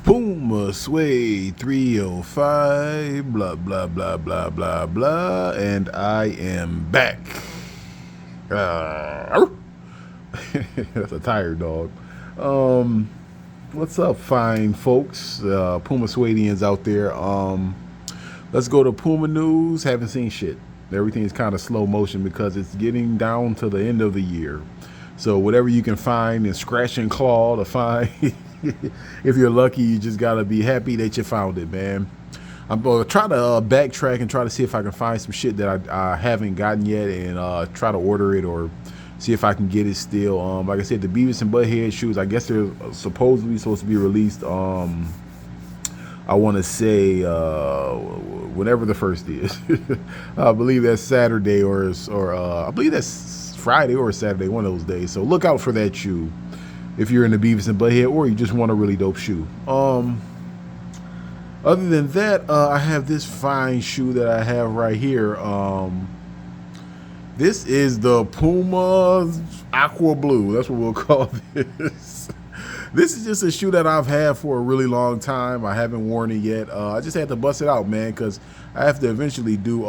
Puma, Suede, 305, blah, blah, blah, blah, blah, blah, and I am back. Uh, that's a tired dog. What's up, fine folks? Puma Suedians out there. Let's go to Puma news. Haven't seen shit. Everything's kind of slow motion because it's getting down to the end of the year. So whatever you can find and scratch and claw to find, if you're lucky, you just gotta be happy that you found it, man. I'm gonna try to backtrack and try to see if I can find some shit that I haven't gotten yet and try to order it or see if I can get it still. Like I said, the Beavis and Butthead shoes, I guess they're supposedly supposed to be released. I want to say whenever the first is. I believe that's Saturday or I believe that's Friday or Saturday, one of those days. So look out for that shoe if you're in the Beavis and Butthead or you just want a really dope shoe. Other than that, I have this fine shoe that I have right here. This is the Puma Aqua Blue. That's what we'll call this. This is just a shoe that I've had for a really long time. I haven't worn it yet. I just had to bust it out, man, because I have to eventually do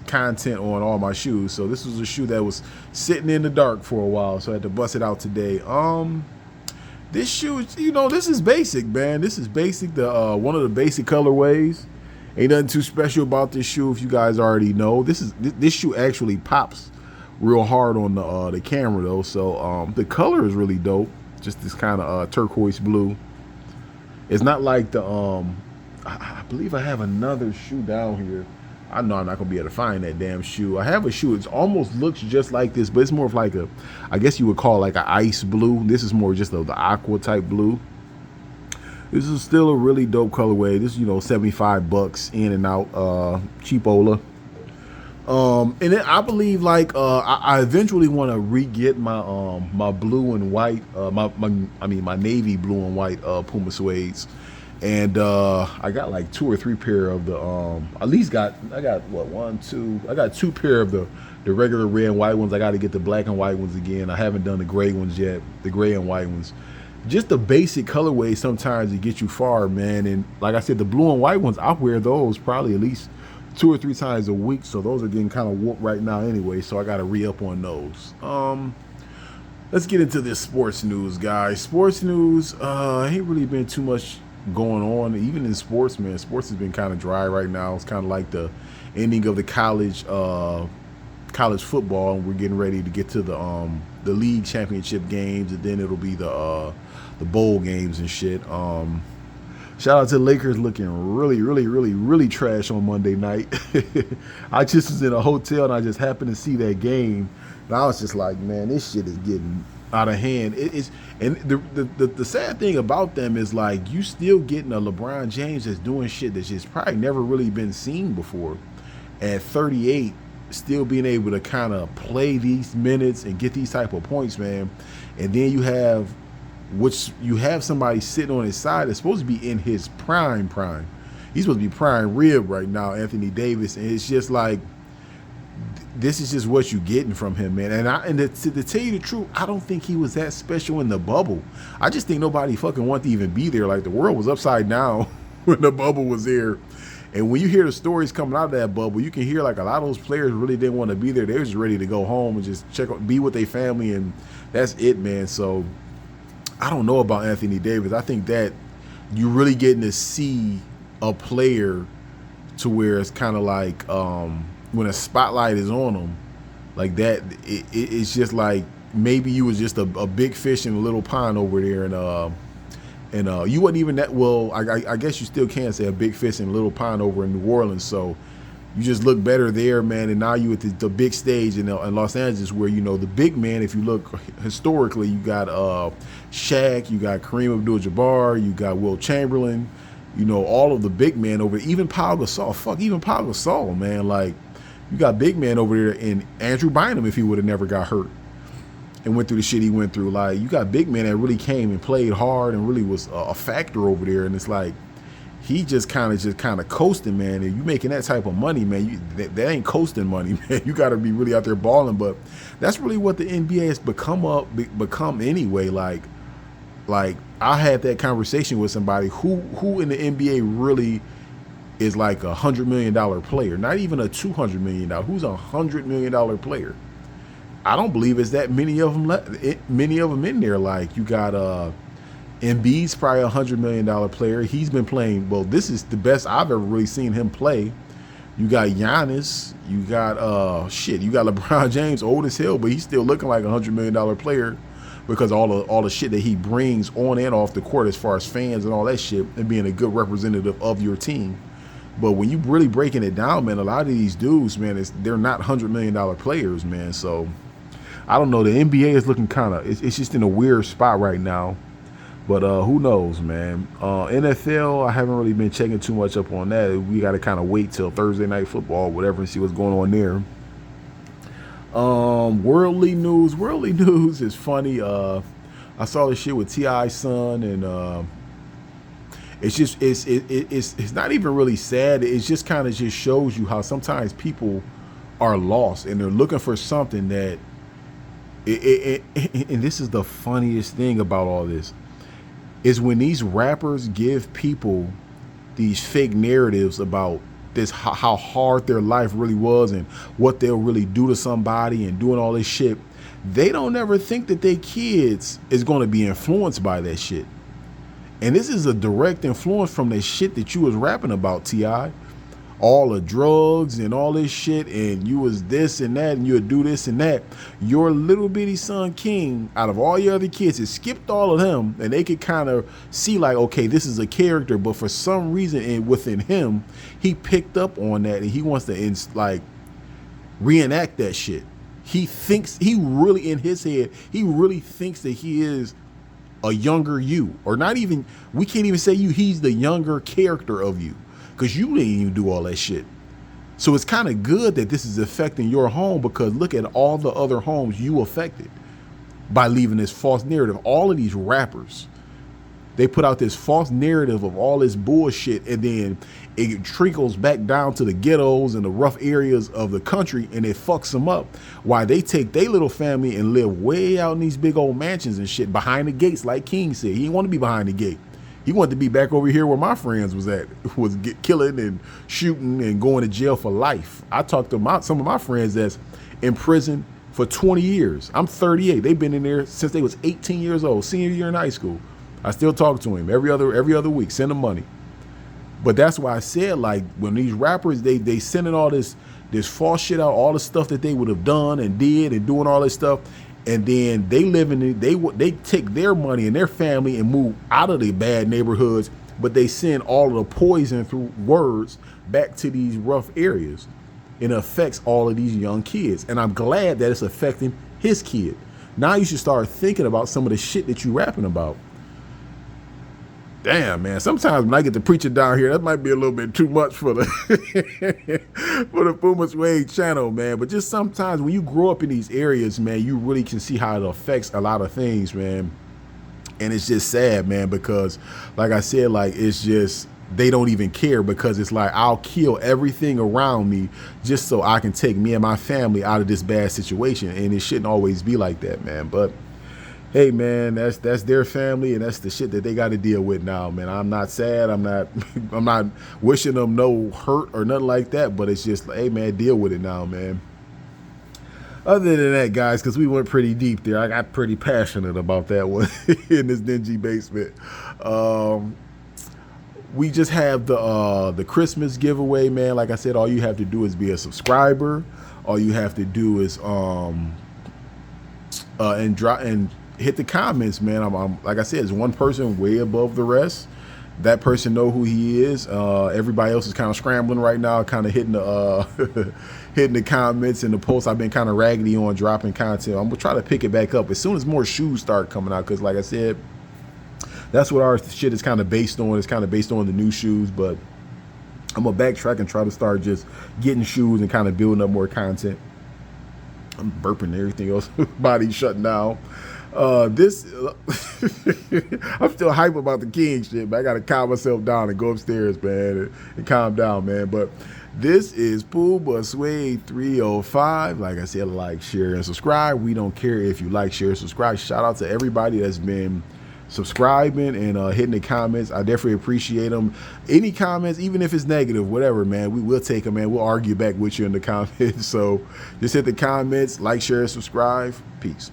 content on all my shoes. So this was a shoe that was sitting in the dark for a while, so I had to bust it out today. This shoe, this is basic, man. This is basic. The one of the basic colorways. Ain't nothing too special about this shoe if you guys already know. This shoe actually pops real hard on the camera though. So the color is really dope. Just this kind of turquoise blue. It's not like the I believe I have another shoe down here. I know I'm not gonna be able to find that damn shoe. I have a shoe. It almost looks just like this, but it's more of like I guess you would call it like an ice blue. This is more just the aqua type blue. This is still a really dope colorway. This is, $75 in and out, cheapola. And then I believe I eventually want to re-get my my blue and white, my navy blue and white Puma Suedes. And I got like 2 or 3 pair of the I got 2 pair of the regular red and white ones. I got to get the black and white ones again. I haven't done the gray ones yet, the gray and white ones. Just the basic colorway sometimes it gets you far, man. And like I said, the blue and white ones, I wear those probably at least 2 or 3 times a week. So those are getting kind of warped right now anyway. So I got to re-up on those. Let's get into this sports news, guys. Sports news, ain't really been too much going on. Even in sports, man, sports has been kind of dry right now. It's kind of like the ending of the college football, and we're getting ready to get to the league championship games, and then it'll be the bowl games and shit. Shout out to the Lakers looking really trash on Monday night. I just was in a hotel and I just happened to see that game, and I was just like, man, this shit is getting out of hand. It is, and the sad thing about them is like you still getting a LeBron James that's doing shit that's just probably never really been seen before. At 38, still being able to kind of play these minutes and get these type of points, man. And then you have somebody sitting on his side that's supposed to be in his prime. He's supposed to be prime rib right now, Anthony Davis, and it's just like this is just what you're getting from him, man. And to tell you the truth, I don't think he was that special in the bubble. I just think nobody fucking wanted to even be there. Like the world was upside down when the bubble was there. And when you hear the stories coming out of that bubble, you can hear like a lot of those players really didn't want to be there. They were just ready to go home and just be with their family, and that's it, man. So I don't know about Anthony Davis. I think that you're really getting to see a player to where it's kind of like when a spotlight is on him, like that, it's just like maybe you was just a big fish in a little pond over there, and you wasn't even that well. I guess you still can say a big fish in a little pond over in New Orleans. So you just look better there, man. And now you at the big stage in Los Angeles, where the big man. If you look historically, you got Shaq, you got Kareem Abdul-Jabbar, you got Will Chamberlain, all of the big men over there. Even Pau Gasol, even Pau Gasol, man. Like you got big man over there, and Andrew Bynum, if he would have never got hurt and went through the shit he went through. Like you got big man that really came and played hard and really was a factor over there. And it's like he just kind of coasting, man. And you making that type of money, man, that ain't coasting money, man. You got to be really out there balling. But that's really what the NBA has become anyway. Like I had that conversation with somebody who in the NBA really is like $100 million player, not even a $200 million. Who's $100 million player? I don't believe it's that many of them. Many of them in there. Like you got Embiid's probably $100 million player. He's been playing. Well, this is the best I've ever really seen him play. You got Giannis. You got You got LeBron James, old as hell, but he's still looking like $100 million player because all the shit that he brings on and off the court as far as fans and all that shit and being a good representative of your team. But when you really breaking it down, man, a lot of these dudes, man, they're not $100 million players, man. So I don't know. The NBA is looking kind of, it's just in a weird spot right now. But who knows, man. NFL, I haven't really been checking too much up on that. We got to kind of wait till Thursday Night Football, whatever, and see what's going on there. Worldly news is funny. I saw this shit with T.I.'s son, and it's just it's not even really sad. It just kind of just shows you how sometimes people are lost and they're looking for something that and this is the funniest thing about all this is when these rappers give people these fake narratives about this, how hard their life really was and what they'll really do to somebody and doing all this shit. They don't ever think that their kids is going to be influenced by that shit. And this is a direct influence from the shit that you was rapping about, T.I. All the drugs and all this shit, and you was this and that, and you would do this and that. Your little bitty son King, out of all your other kids, it skipped all of them, and they could kind of see like, okay, this is a character, but for some reason within him, he picked up on that, and he wants to like reenact that shit. He really in his head, he really thinks that he is a younger you, or not even, we can't even say you, he's the younger character of you. Because you didn't even do all that shit. So it's kind of good that this is affecting your home, because look at all the other homes you affected by leaving this false narrative. All of these rappers, they put out this false narrative of all this bullshit, and then it trickles back down to the ghettos and the rough areas of the country, and it fucks them up. Why they take their little family and live way out in these big old mansions and shit behind the gates, like King said. He didn't want to be behind the gate. He wanted to be back over here where my friends was at, was killing and shooting and going to jail for life. I talked to some of my friends that's in prison for 20 years. I'm 38. They've been in there since they was 18 years old, senior year in high school. I still talk to him every other week, send him money. But that's why I said, like, when these rappers, they sending all this false shit out, all the stuff that they would have done and did and doing all this stuff. And then they take their money and their family and move out of the bad neighborhoods, but they send all of the poison through words back to these rough areas. And it affects all of these young kids. And I'm glad that it's affecting his kid. Now you should start thinking about some of the shit that you rapping about. Damn, man. Sometimes when I get to preaching down here, that might be a little bit too much for the for the Puma Suede channel, man. But just sometimes when you grow up in these areas, man, you really can see how it affects a lot of things, man. And it's just sad, man, because like I said, like, it's just, they don't even care, because it's like, I'll kill everything around me just so I can take me and my family out of this bad situation. And it shouldn't always be like that, man. But hey, man, that's their family, and that's the shit that they got to deal with now, man. I'm not sad. I'm not wishing them no hurt or nothing like that, but it's just like, hey, man, deal with it now, man. Other than that, guys, because we went pretty deep there, I got pretty passionate about that one in this dingy basement. We just have the Christmas giveaway, man. Like I said, all you have to do is be a subscriber. All you have to do is and hit the comments, man. I'm like I said, it's one person way above the rest. That person know who he is. Everybody else is kind of scrambling right now, kind of hitting the hitting the comments and the posts. I've been kind of raggedy on dropping content. I'm gonna try to pick it back up as soon as more shoes start coming out, because like I said, that's what our shit is kind of based on. It's kind of based on the new shoes, but I'm gonna backtrack and try to start just getting shoes and kind of building up more content. I'm burping and everything else. Body shutting down. I'm still hype about the King shit, but I gotta calm myself down and go upstairs, man, and calm down, man. But this is Puma Suede 305. Like I said, like, share, and subscribe. We don't care if you like, share, subscribe. Shout out to everybody that's been subscribing and hitting the comments. I definitely appreciate them. Any comments, even if it's negative, whatever, man, we will take them, man. We'll argue back with you in the comments. So just hit the comments, like, share, subscribe. Peace.